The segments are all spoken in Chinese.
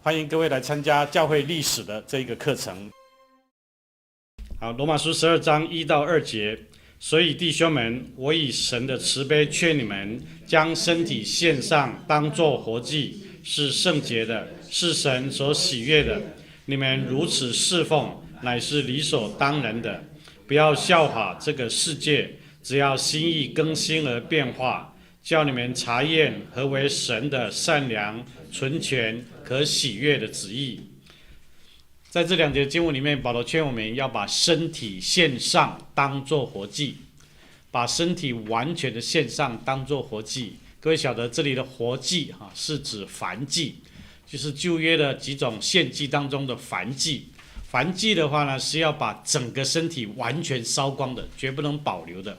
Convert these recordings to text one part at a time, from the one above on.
欢迎各位来参加教会历史的这一个课程。好，罗马书12章1到2节。所以弟兄们，我以神的慈悲劝你们，将身体献上，当作活祭，是圣洁的，是神所喜悦的。你们如此侍奉，乃是理所当然的。不要效法这个世界，只要心意更新而变化，叫你们查验何为神的善良、纯全、可喜悦的旨意。在这2节经文里面，保罗劝我们要把身体献上，当作活祭，把身体完全的献上，当作活祭。各位晓得，这里的活祭是指燔祭，就是旧约的几种献祭当中的燔祭。燔祭的话呢，是要把整个身体完全烧光的，绝不能保留的。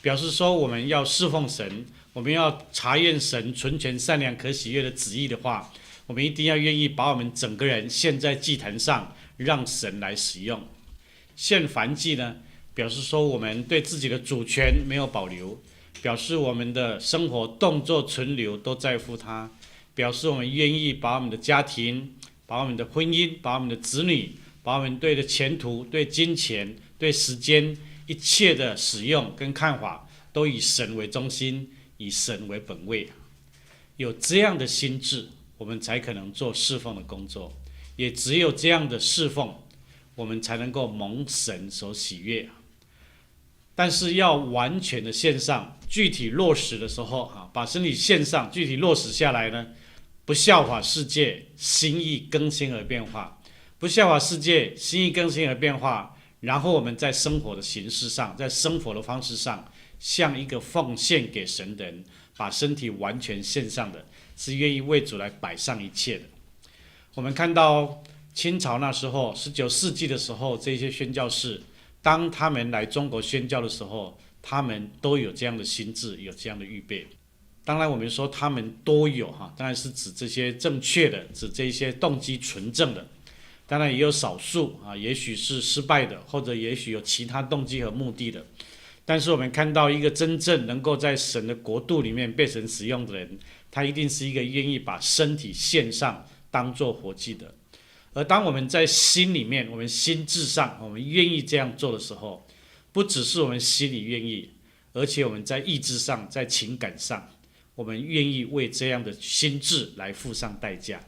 表示说，我们要侍奉神，我们要查验神纯全、善良、可喜悦的旨意的话，我们一定要愿意把我们整个人献在祭坛上，让神来使用。献燔祭呢，表示说我们对自己的主权没有保留，表示我们的生活、动作、存留都在乎他，表示我们愿意把我们的家庭、把我们的婚姻、把我们的子女、把我们对的前途、对金钱、对时间一切的使用跟看法，都以神为中心，以神为本位。有这样的心智，我们才可能做侍奉的工作，也只有这样的侍奉，我们才能够蒙神所喜悦。但是要完全的献上，具体落实的时候，把身体献上，具体落实下来呢，不效法世界，心意更新而变化。不效法世界，心意更新而变化，然后我们在生活的形式上，在生活的方式上，像一个奉献给神的人，把身体完全献上的，是愿意为主来摆上一切的。我们看到清朝那时候19世纪的时候，这些宣教士当他们来中国宣教的时候，他们都有这样的心志，有这样的预备。当然我们说他们都有，当然是指这些正确的，指这些动机纯正的。当然也有少数也许是失败的，或者也许有其他动机和目的的。但是我们看到一个真正能够在神的国度里面被神使用的人，他一定是一个愿意把身体献上当作活祭的。而当我们在心里面，我们心智上，我们愿意这样做的时候，不只是我们心里愿意，而且我们在意志上，在情感上，我们愿意为这样的心智来付上代价。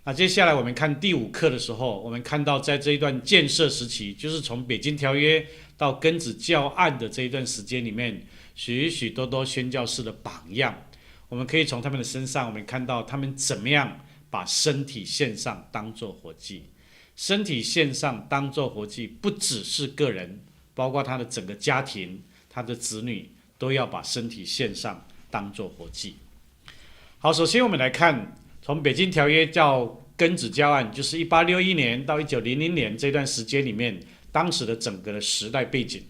那接下来我们看第5课的时候，我们看到在这一段建设时期，就是从北京条约到庚子教案的这一段时间里面，许许多多宣教士的榜样，我们可以从他们的身上，我们看到他们怎么样把身体献上当作活祭。身体献上当作活祭，不只是个人，包括他的整个家庭、他的子女，都要把身体献上当作活祭。好，首先我们来看从北京条约到庚子教案，就是1861年到1900年这段时间里面，当时的整个的时代背景。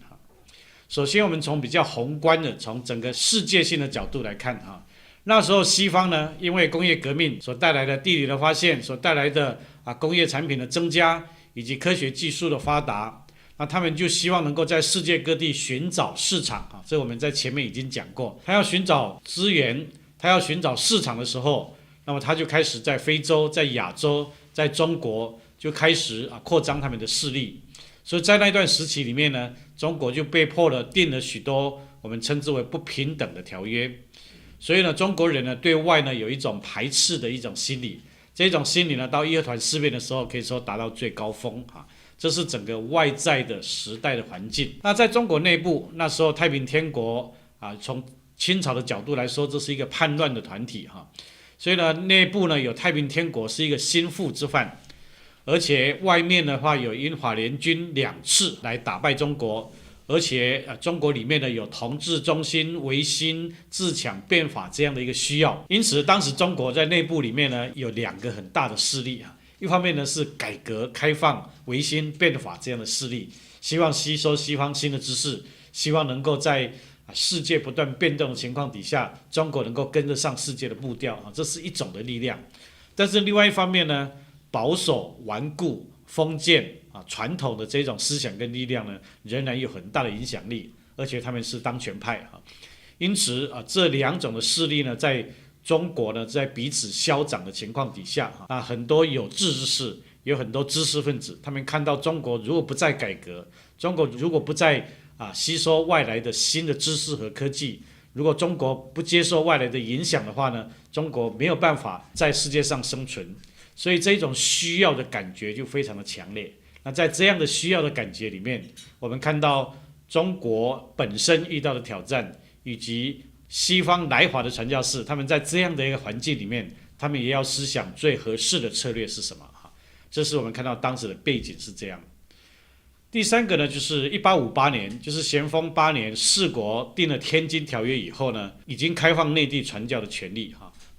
首先我们从比较宏观的，从整个世界性的角度来看，那时候西方呢，因为工业革命所带来的地理的发现，所带来的工业产品的增加，以及科学技术的发达，那他们就希望能够在世界各地寻找市场。这我们在前面已经讲过，他要寻找资源，他要寻找市场的时候，那么他就开始在非洲、在亚洲、在中国就开始扩张他们的势力。所以在那段时期里面呢，中国就被迫了定了许多我们称之为不平等的条约。所以呢，中国人呢对外呢有一种排斥的一种心理，这种心理呢到义和团事变的时候可以说达到最高峰。这是整个外在的时代的环境。那在中国内部，那时候太平天国从清朝的角度来说，这是一个叛乱的团体。所以呢，内部呢有太平天国是一个心腹之患，而且外面的话有英法联军2次来打败中国，而且中国里面呢有同治中心、维新、自强变法这样的一个需要。因此当时中国在内部里面呢有2个很大的势力，一方面呢是改革开放、维新变法这样的势力，希望吸收西方新的知识，希望能够在世界不断变动的情况底下，中国能够跟得上世界的步调，这是一种的力量。但是另外一方面呢，保守、顽固、封建传统的这种思想跟力量呢，仍然有很大的影响力，而且他们是当权派。因此这2种的势力呢，在中国呢在彼此消长的情况底下，很多有志之士，有很多知识分子，他们看到中国如果不再改革，中国如果不再吸收外来的新的知识和科技，如果中国不接受外来的影响的话呢，中国没有办法在世界上生存，所以这种需要的感觉就非常的强烈。那在这样的需要的感觉里面，我们看到中国本身遇到的挑战，以及西方来华的传教士，他们在这样的一个环境里面，他们也要思想最合适的策略是什么。这是我们看到当时的背景是这样。第三个呢，就是1858年，就是咸丰8年，四国订了天津条约以后呢，已经开放内地传教的权利。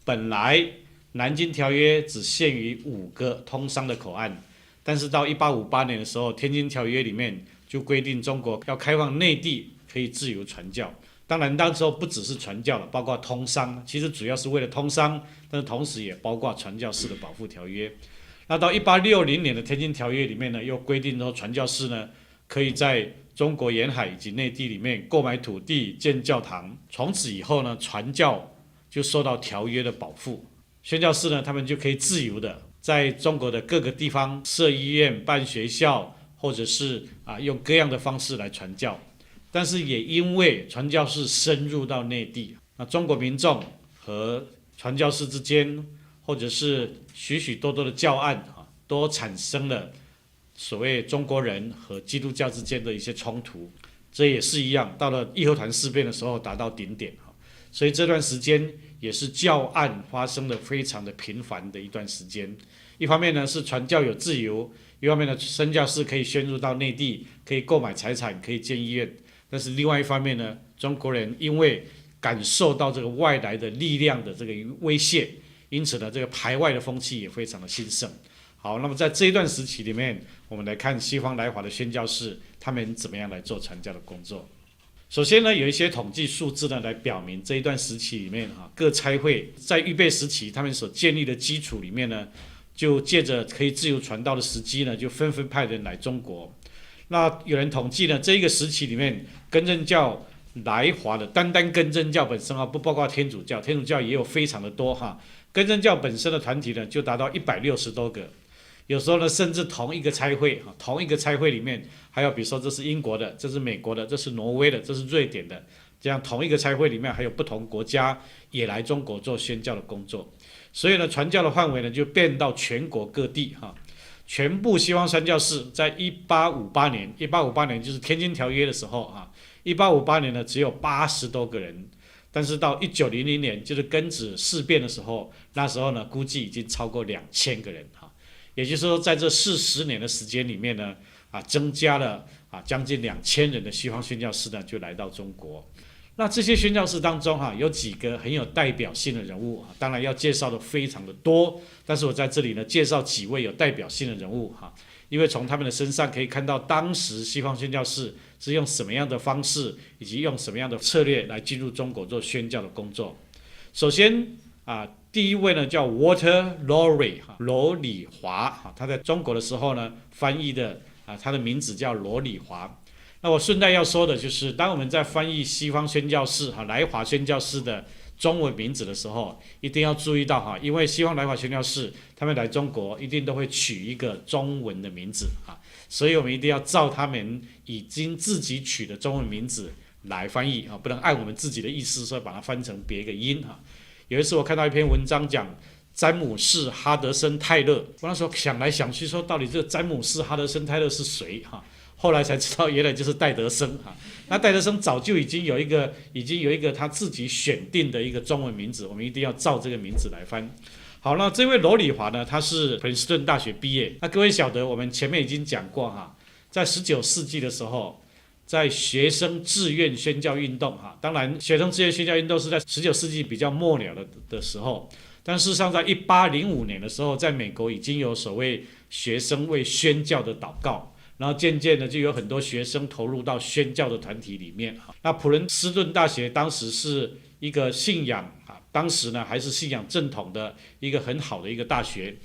本来南京条约只限于5个通商的口岸，但是到1858年的时候，天津条约里面就规定中国要开放内地可以自由传教。当然当时候不只是传教了，包括通商，其实主要是为了通商，但是同时也包括传教士的保护条约。那到1860年的天津条约里面呢，又规定说传教士呢可以在中国沿海以及内地里面购买土地、建教堂。从此以后呢，传教就受到条约的保护，宣教士呢他们就可以自由的在中国的各个地方设医院、办学校，或者是用各样的方式来传教。但是也因为传教士深入到内地，那中国民众和传教士之间，或者是许许多多的教案都产生了所谓中国人和基督教之间的一些冲突。这也是一样，到了义和团事变的时候达到顶点。所以这段时间也是教案发生的非常的频繁的一段时间。一方面呢是传教有自由，一方面呢宣教士可以宣入到内地，可以购买财产，可以建医院。但是另外一方面呢，中国人因为感受到这个外来的力量的这个威胁，因此呢这个排外的风气也非常的兴盛。好，那么在这一段时期里面，我们来看西方来华的宣教士他们怎么样来做传教的工作。首先呢，有一些统计数字呢来表明这一段时期里面各差会在预备时期他们所建立的基础里面呢，就借着可以自由传道的时机呢，就纷纷派人来中国。那有人统计呢，这一个时期里面更正教来华的，单更正教本身不包括天主教，天主教也有非常的多更正教本身的团体呢就达到160多个。有时候呢，甚至同一个差会里面，还有比如说这是英国的，这是美国的，这是挪威的，这是瑞典的，这样同一个差会里面还有不同国家也来中国做宣教的工作。所以呢，传教的范围呢就变到全国各地全部西方传教士在1858年就是天津条约的时候1858年呢只有80多个人，但是到1900年就是庚子事变的时候，那时候呢估计已经超过2000个人也就是说在这40年的时间里面呢增加了将近2000人的西方宣教士呢就来到中国。那这些宣教士当中有几个很有代表性的人物当然要介绍的非常的多，但是我在这里呢介绍几位有代表性的人物因为从他们的身上可以看到当时西方宣教士是用什么样的方式以及用什么样的策略来进入中国做宣教的工作。首先第一位呢叫 Walter Lowry 罗礼华他在中国的时候呢翻译的他的名字叫罗礼华。那我顺带要说的就是，当我们在翻译西方宣教士来华宣教士的中文名字的时候，一定要注意到因为西方来华宣教士他们来中国一定都会取一个中文的名字所以我们一定要照他们已经自己取的中文名字来翻译不能按我们自己的意思说把它翻成别个音有一次我看到一篇文章讲詹姆士·哈德森·泰勒，我那时候想来想去说到底这个詹姆士·哈德森·泰勒是谁后来才知道原来就是戴德生那戴德生早就已经有一个他自己选定的一个中文名字，我们一定要照这个名字来翻。好，那这位罗礼华呢，他是普林斯顿大学毕业。那各位晓得我们前面已经讲过在19世纪的时候，在学生志愿宣教运动当然学生志愿宣教运动是在19世纪比较末了的时候，但事实上在1805年的时候，在美国已经有所谓学生为宣教的祷告，然后渐渐的就有很多学生投入到宣教的团体里面那普林斯顿大学当时是一个信仰当时呢还是信仰正统的一个很好的一个大学，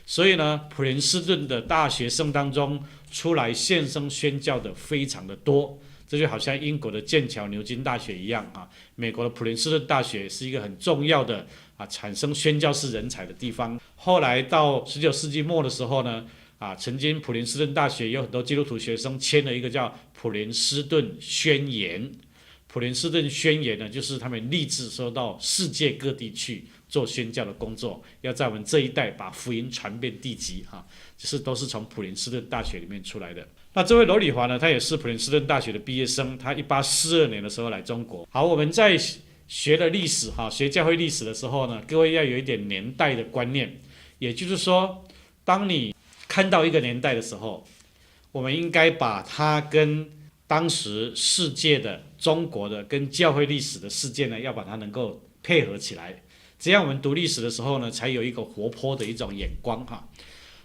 所以呢普林斯顿的大学生当中出来献身宣教的非常的多。这就好像英国的剑桥牛津大学一样美国的普林斯顿大学是一个很重要的产生宣教士人才的地方。后来到19世纪末的时候呢，曾经普林斯顿大学有很多基督徒学生签了一个叫普林斯顿宣言。普林斯顿宣言呢，就是他们立志说到世界各地去做宣教的工作，要在我们这一代把福音传遍地极就是都是从普林斯顿大学里面出来的。那这位罗礼华呢，他也是普林斯顿大学的毕业生，他1842年的时候来中国。好，我们在学了历史学教会历史的时候呢，各位要有一点年代的观念，也就是说，当你看到一个年代的时候，我们应该把它跟当时世界的、中国的跟教会历史的事件呢，要把它能够配合起来，这样我们读历史的时候呢，才有一个活泼的一种眼光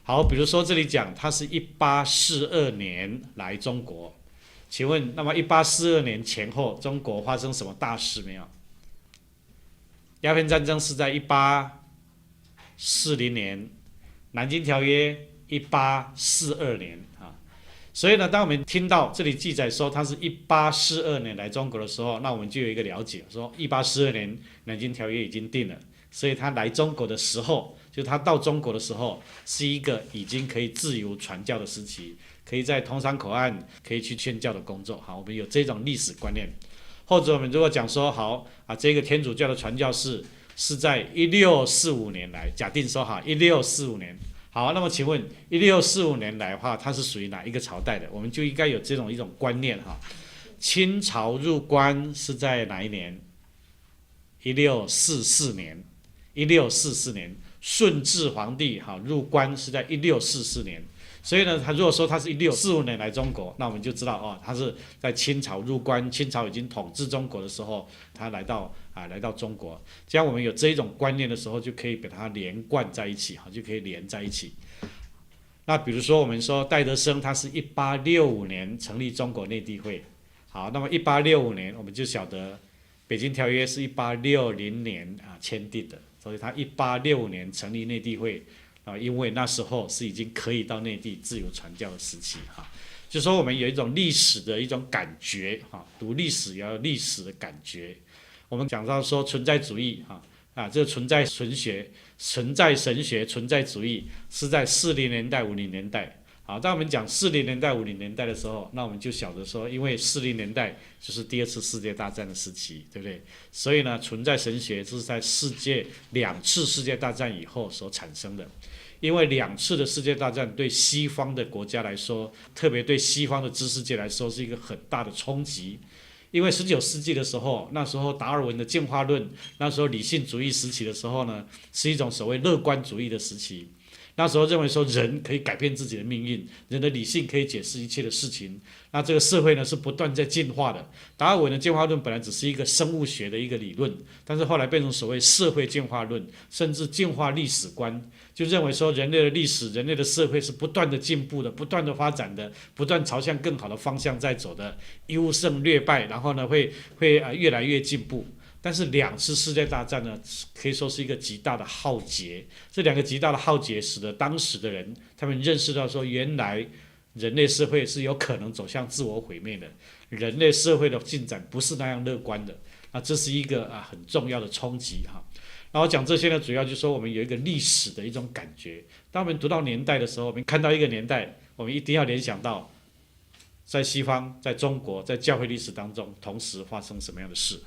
好，比如说这里讲他是1842年来中国，请问，那么1842年前后，中国发生什么大事没有？鸦片战争是在1840年，南京条约1842年所以呢，当我们听到这里记载说他是1842年来中国的时候，那我们就有一个了解，说1842年南京条约已经定了，所以他来中国的时候，就他到中国的时候，是一个已经可以自由传教的时期，可以在通商口岸可以去宣教的工作。好，我们有这种历史观念。或者我们如果讲说这个天主教的传教士是在1645年来，假定说1645年。好，那么请问1645年来的话，它是属于哪一个朝代的？我们就应该有这种一种观念清朝入关是在哪一年？1644年。1644年，顺治皇帝入关是在1644年。所以呢，他如果说他是1645年来中国，那我们就知道他是在清朝入关，清朝已经统治中国的时候，他来到中国。这样我们有这一种观念的时候，就可以把它连贯在一起，就可以连在一起。那比如说我们说戴德生他是1865年成立中国内地会，好，那么1865年我们就晓得北京条约是1860年签订的，所以他1865年成立内地会。因为那时候是已经可以到内地自由传教的时期就说我们有一种历史的一种感觉读历史也要有历史的感觉。我们讲到说存在主义这个存在神学、存在神学、存在主义是在40年代、50年代。好，当我们讲40年代、50年代的时候，那我们就晓得说，因为40年代就是第2次世界大战的时期，对不对？所以呢，存在神学是在2次世界大战以后所产生的。因为2次的世界大战对西方的国家来说，特别对西方的知识界来说，是一个很大的冲击。因为19世纪的时候，那时候达尔文的进化论，那时候理性主义时期的时候呢，是一种所谓乐观主义的时期。那时候认为说人可以改变自己的命运，人的理性可以解释一切的事情。那这个社会呢是不断在进化的。达尔文的进化论本来只是一个生物学的一个理论，但是后来变成所谓社会进化论，甚至进化历史观，就认为说人类的历史、人类的社会是不断的进步的、不断的发展的、不断朝向更好的方向在走的，优胜劣败，然后呢会越来越进步。但是2次世界大战呢，可以说是一个极大的浩劫。这2个极大的浩劫，使得当时的人他们认识到说，原来人类社会是有可能走向自我毁灭的，人类社会的进展不是那样乐观的。这是一个很重要的冲击然后讲这些呢，主要就是说我们有一个历史的一种感觉。当我们读到年代的时候，我们看到一个年代，我们一定要联想到在西方、在中国、在教会历史当中，同时发生什么样的事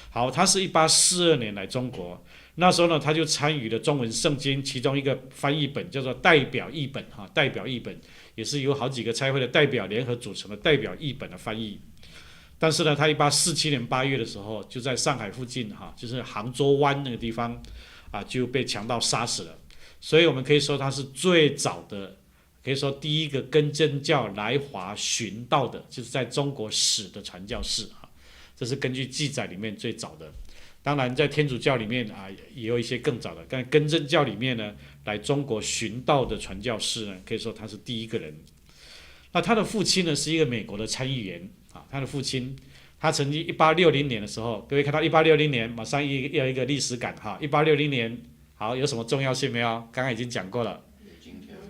好，他是1842年来中国，那时候呢，他就参与了中文圣经其中一个翻译本，叫做代表译本代表译本也是由好几个差会的代表联合组成的代表译本的翻译。但是呢，他1847年8月的时候，就在上海附近就是杭州湾那个地方就被强盗杀死了。所以我们可以说他是最早的，可以说第一个跟真教来华寻道的，就是在中国史的传教士这是根据记载里面最早的。当然在天主教里面也有一些更早的，但跟真教里面呢，来中国寻道的传教士呢，可以说他是第一个人。那他的父亲呢是一个美国的参议员他的父亲他曾经1860年的时候，各位看到1860年马上要一个历史感1860年好有什么重要性没有？刚刚已经讲过了，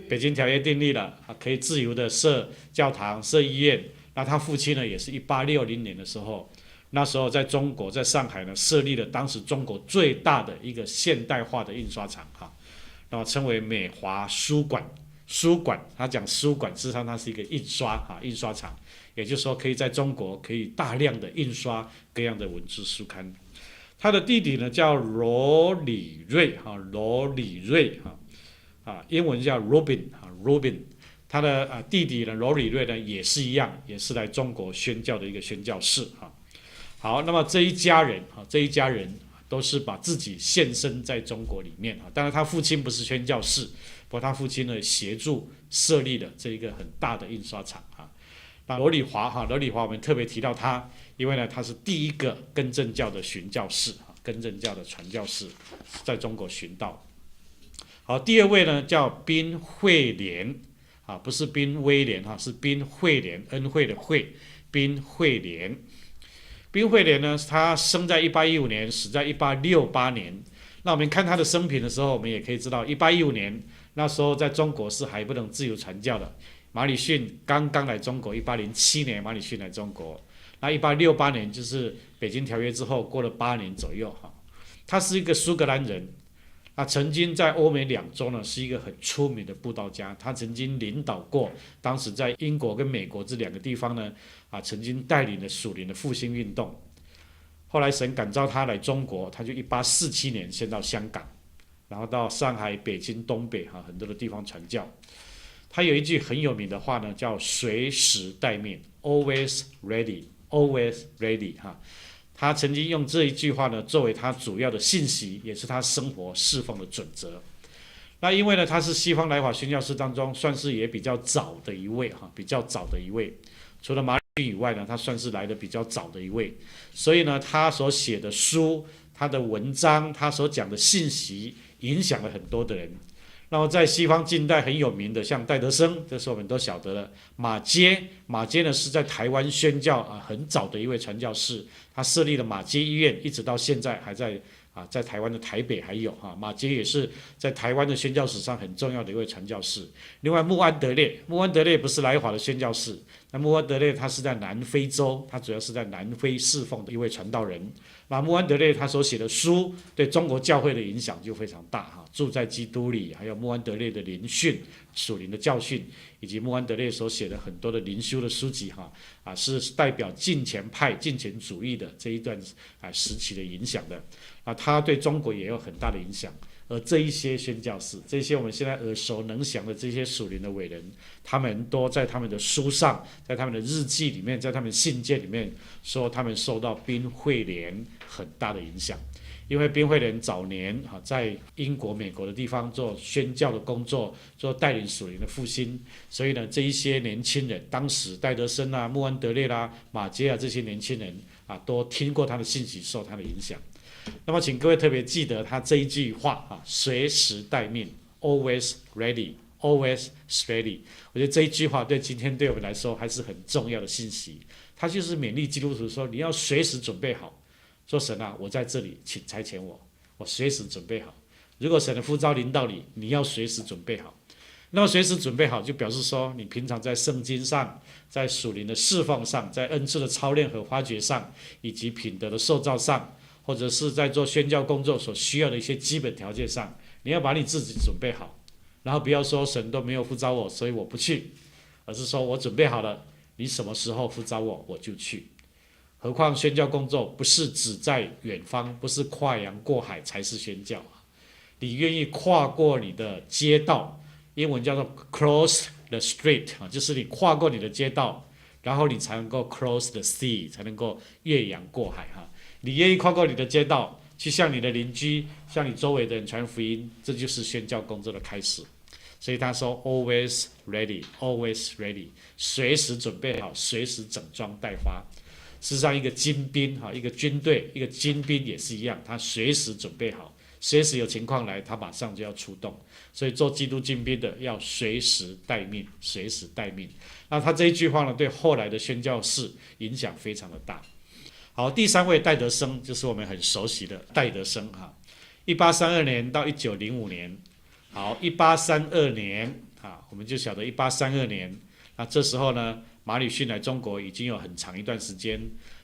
北京条约订立了可以自由的设教堂、设医院。那他父亲呢也是1860年的时候那时候在中国，在上海呢设立了当时中国最大的一个现代化的印刷厂哈，那么称为美华书馆。书馆，他讲书馆，事实上它是一个印刷厂，也就是说可以在中国可以大量的印刷各样的文字书刊。他的弟弟呢叫罗里瑞英文叫 Robin。他的弟弟呢罗里瑞呢也是一样，也是来中国宣教的一个宣教士哈。好，那么这一家人都是把自己献身在中国里面啊。当然他父亲不是宣教士，不过他父亲呢协助设立了这一个很大的印刷厂啊。那罗里华我们特别提到他，因为呢他是第一个更正教的宣教士啊，更正教的传教士，在中国寻道。好，第二位呢叫宾惠莲啊，不是宾威廉哈，是宾惠莲，恩惠的惠，宾惠莲。宾惠莲呢，他生在1815年，死在1868年。那我们看他的生平的时候，我们也可以知道，1815年那时候在中国是还不能自由传教的。马礼逊刚刚来中国，1807年马礼逊来中国，那1868年就是北京条约之后，过了8年左右哈。他是一个苏格兰人，他曾经在欧美两洲呢是一个很出名的布道家，他曾经领导过当时在英国跟美国这2个地方呢曾经带领了属灵的复兴运动。后来神感召他来中国，他就1847年先到香港，然后到上海、北京、东北很多的地方传教。他有一句很有名的话呢，叫随时待命 ，always ready，always ready 哈。他曾经用这一句话呢，作为他主要的信息，也是他生活侍奉的准则。那因为呢，他是西方来华宣教士当中算是也比较早的一位哈，比较早的一位。除了马礼逊以外呢，他算是来的比较早的一位。所以呢，他所写的书、他的文章、他所讲的信息，影响了很多的人。那么在西方近代很有名的，像戴德生，这是我们都晓得了。马偕呢是在台湾宣教很早的一位传教士，他设立了马偕医院，一直到现在还在在台湾的台北还有马偕也是在台湾的宣教史上很重要的一位传教士。另外穆安德烈不是来华的宣教士，那穆安德烈他是在南非洲，他主要是在南非侍奉的一位传道人。那穆安德烈他所写的书对中国教会的影响就非常大住在基督里，还有穆安德烈的灵训、属灵的教训，以及穆安德烈所写的很多的灵修的书籍是代表敬虔派、敬虔主义的这一段时期的影响的他对中国也有很大的影响。而这一些宣教士，这些我们现在耳熟能详的这些属灵的伟人，他们都在他们的书上，在他们的日记里面，在他们信件里面说，他们受到宾惠莲很大的影响。因为宾惠莲早年在英国、美国的地方做宣教的工作，做带领属灵的复兴，所以呢，这一些年轻人，当时戴德生穆安德烈马偕这些年轻人都听过他的信息，受他的影响。那么请各位特别记得他这一句话随时待命 ，always ready，always ready。我觉得这一句话对今天对我们来说还是很重要的信息。他就是勉励基督徒说，你要随时准备好。说神我在这里，请差遣我，我随时准备好。如果神的呼召临到你，你要随时准备好。那么随时准备好，就表示说你平常在圣经上，在属灵的侍奉上，在恩赐的操练和发掘上，以及品德的塑造上，或者是在做宣教工作所需要的一些基本条件上，你要把你自己准备好。然后不要说神都没有呼召我，所以我不去，而是说我准备好了，你什么时候呼召我，我就去。何况宣教工作不是只在远方，不是跨洋过海才是宣教你愿意跨过你的街道，英文叫做 cross the street 就是你跨过你的街道，然后你才能够 cross the sea， 才能够越洋过海你愿意跨过你的街道，去向你的邻居、向你周围的人传福音，这就是宣教工作的开始。所以他说 always ready， always ready， 随时准备好，随时整装待发。事实上，一个精兵一个军队，一个精兵也是一样，他随时准备好，随时有情况来，他马上就要出动。所以做基督精兵的要随时待命，随时待命。那他这一句话呢，对后来的宣教士影响非常的大。好，第三位戴德生就是我们很熟悉的戴德生1832年到1905年。好，1832年我们就晓得1832年，那这时候呢，马礼逊来中国已经有很长一段时间。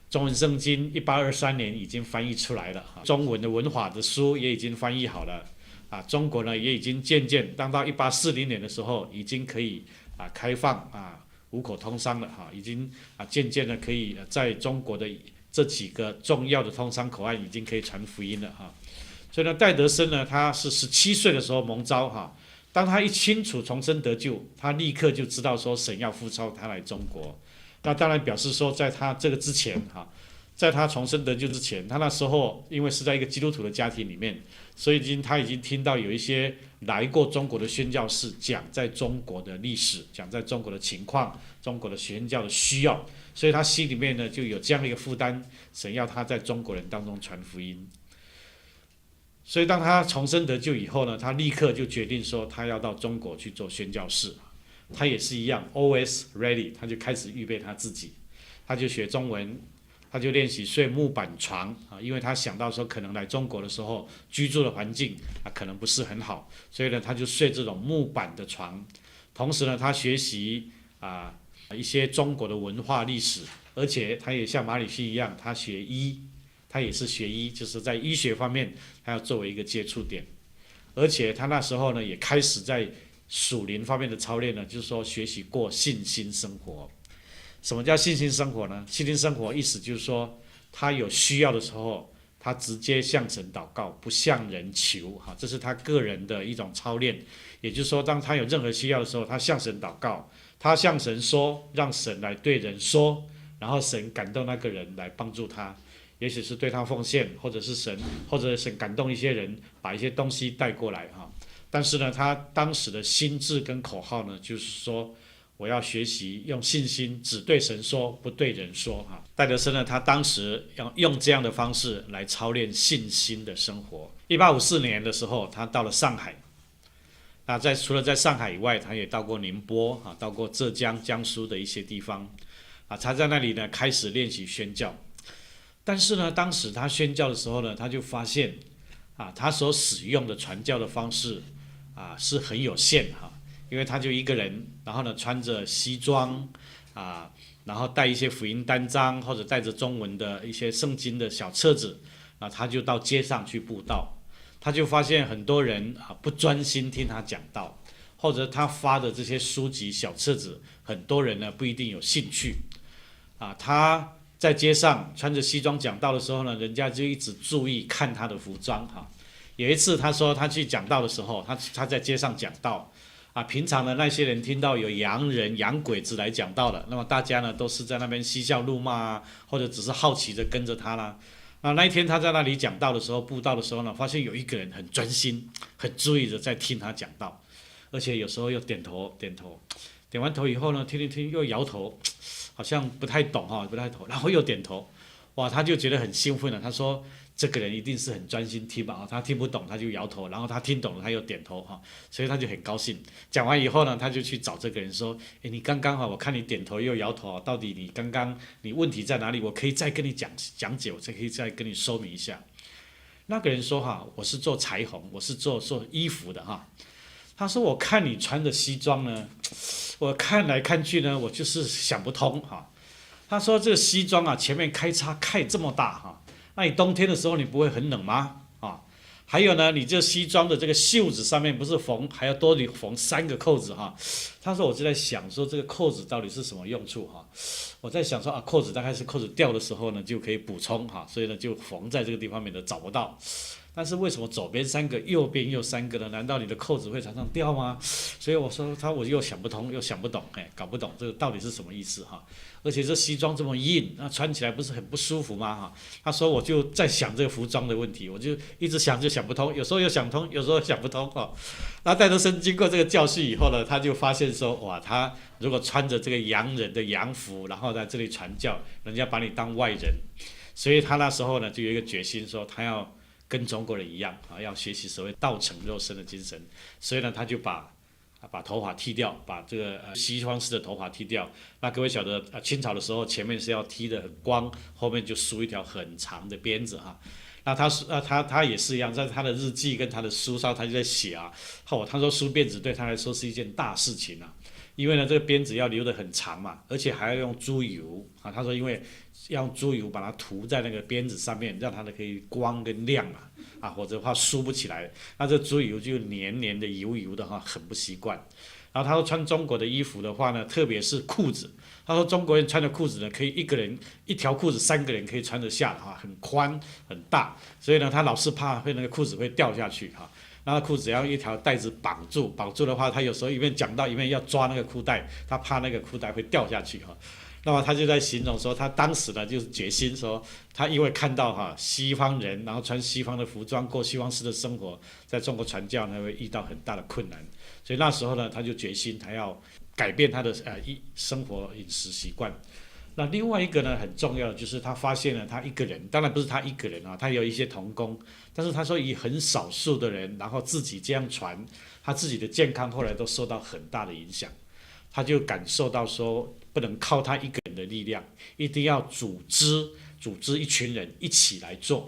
中文圣经1823年已经翻译出来了，中文的文法的书也已经翻译好了，中国呢也已经渐渐当到1840年的时候，已经可以开放五口通商了，已经渐渐的可以在中国的这几个重要的通商口岸已经可以传福音了所以呢，戴德生呢他是17岁的时候蒙召当他一清楚重生得救，他立刻就知道说神要呼召他来中国。那当然表示说，在他这个之前在他重生得救之前，他那时候因为是在一个基督徒的家庭里面，所以他已经听到有一些来过中国的宣教士讲在中国的历史，讲在中国的情况，中国的宣教的需要，所以他心里面呢就有这样的一个负担，神要他在中国人当中传福音。所以当他重生得救以后呢，他立刻就决定说他要到中国去做宣教士。他也是一样 ，always ready， 他就开始预备他自己，他就学中文，他就练习睡木板床因为他想到说可能来中国的时候居住的环境可能不是很好，所以呢他就睡这种木板的床。同时呢，他学习一些中国的文化历史，而且他也像马里逊一样，他学医，他也是学医，就是在医学方面他要作为一个接触点，而且他那时候呢也开始在属灵方面的操练呢，就是说学习过信心生活。什么叫信心生活呢？信心生活意思就是说，他有需要的时候，他直接向神祷告，不向人求这是他个人的一种操练。也就是说，当他有任何需要的时候，他向神祷告，他向神说，让神来对人说，然后神感动那个人来帮助他，也许是对他奉献，或者是神感动一些人，把一些东西带过来但是呢，他当时的心智跟口号呢，就是说我要学习用信心只对神说，不对人说戴德生呢，他当时要用这样的方式来操练信心的生活。1854年的时候，他到了上海。那除了在上海以外，他也到过宁波到过浙江、江苏的一些地方他在那里呢开始练习宣教。但是呢，当时他宣教的时候呢，他就发现他所使用的传教的方式是很有限因为他就一个人，然后呢穿着西装然后带一些福音单张，或者带着中文的一些圣经的小册子他就到街上去布道。他就发现很多人不专心听他讲道，或者他发的这些书籍小册子，很多人呢不一定有兴趣他在街上穿着西装讲道的时候呢，人家就一直注意看他的服装有一次他说他去讲道的时候，他在街上讲道平常的那些人听到有洋人洋鬼子来讲道了，那么大家呢都是在那边嬉笑怒骂或者只是好奇的跟着他啦。那一天他在那里讲道的时候，布道的时候呢，发现有一个人很专心很注意的在听他讲道，而且有时候又点完头以后呢，听一听又摇头，好像不太懂不太懂，然后又点头。哇，他就觉得很兴奋了。他说这个人一定是很专心听吧他听不懂他就摇头，然后他听懂了他又点头所以他就很高兴。讲完以后呢，他就去找这个人说，你刚刚我看你点头又摇头到底你刚刚你问题在哪里？我可以再跟你讲解，我可以再跟你说明一下。那个人说我是做裁缝，我是做衣服的他说我看你穿的西装呢，我看来看去呢，我就是想不通他说这个西装前面开叉开这么大那你冬天的时候你不会很冷吗还有呢，你这西装的这个袖子上面不是还要多缝3个扣子他说我就在想说这个扣子到底是什么用处我在想说扣子大概是扣子掉的时候呢就可以补充所以呢就缝在这个地方免得找不到。但是为什么左边3个右边又3个呢？难道你的扣子会常常掉吗？所以我说我又想不通又想不懂搞不懂这个到底是什么意思而且这西装这么硬，那穿起来不是很不舒服吗他说我就在想这个服装的问题，我就一直想就想不通，有时候又想通，有时候想不通那戴德生经过这个教训以后呢，他就发现说哇，他如果穿着这个洋人的洋服，然后在这里传教，人家把你当外人，所以他那时候呢就有一个决心说他要跟中国人一样要学习所谓道成肉身的精神，所以呢他就把头发剃掉，把这个西方式的头发剃掉。那各位晓得清朝的时候前面是要剃得很光，后面就梳一条很长的辫子那他也是一样，在他的日记跟他的书上，他就在写啊，他说梳辫子对他来说是一件大事情啊，因为呢这个辫子要留得很长嘛，而且还要用猪油啊。他说因为要用猪油把它涂在那个鞭子上面，让它可以光跟亮嘛，啊，否则的话梳不起来，那这猪油就黏黏的油油的哈，很不习惯。然后他说穿中国的衣服的话呢，特别是裤子，他说中国人穿的裤子呢，可以一个人一条裤子3个人可以穿得下的哈，很宽很大，所以呢他老是怕那个裤子会掉下去哈。那裤子要一条带子绑住，绑住的话，他有时候一面讲到一面要抓那个裤带，他怕那个裤带会掉下去哈。那么他就在形容说，他当时呢就是决心说，他因为看到西方人，然后穿西方的服装，过西方式的生活，在中国传教呢会遇到很大的困难，所以那时候呢他就决心他要改变他的生活饮食习惯。那另外一个呢很重要的就是他发现了他一个人，当然不是他一个人啊，他有一些同工，但是他说以很少数的人，然后自己这样传，他自己的健康后来都受到很大的影响。他就感受到说，不能靠他一个人的力量，一定要组织一群人一起来做。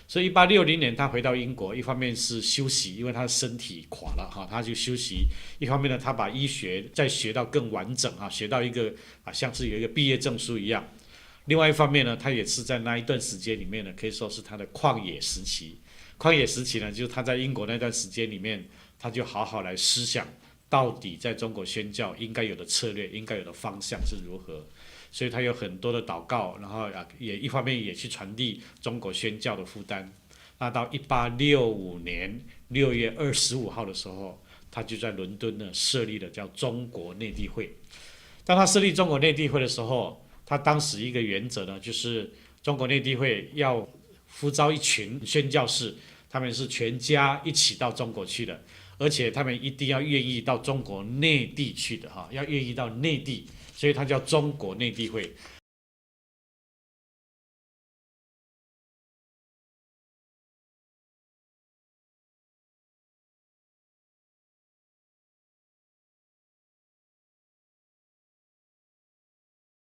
所以1860年他回到英国，一方面是休息，因为他的身体垮了哈，他就休息；一方面呢，他把医学再学到更完整哈，学到一个像是有一个毕业证书一样。另外一方面呢，他也是在那一段时间里面呢，可以说是他的旷野时期。旷野时期呢，就是他在英国那段时间里面，他就好好来思想。到底在中国宣教应该有的策略，应该有的方向是如何？所以他有很多的祷告，然后也一方面也去传递中国宣教的负担。那到1865年6月25号的时候，他就在伦敦呢设立了叫中国内地会。当他设立中国内地会的时候，他当时一个原则呢，就是中国内地会要呼召一群宣教士，他们是全家一起到中国去的。而且他们一定要愿意到中国内地去的哈，要愿意到内地，所以它叫中国内地会。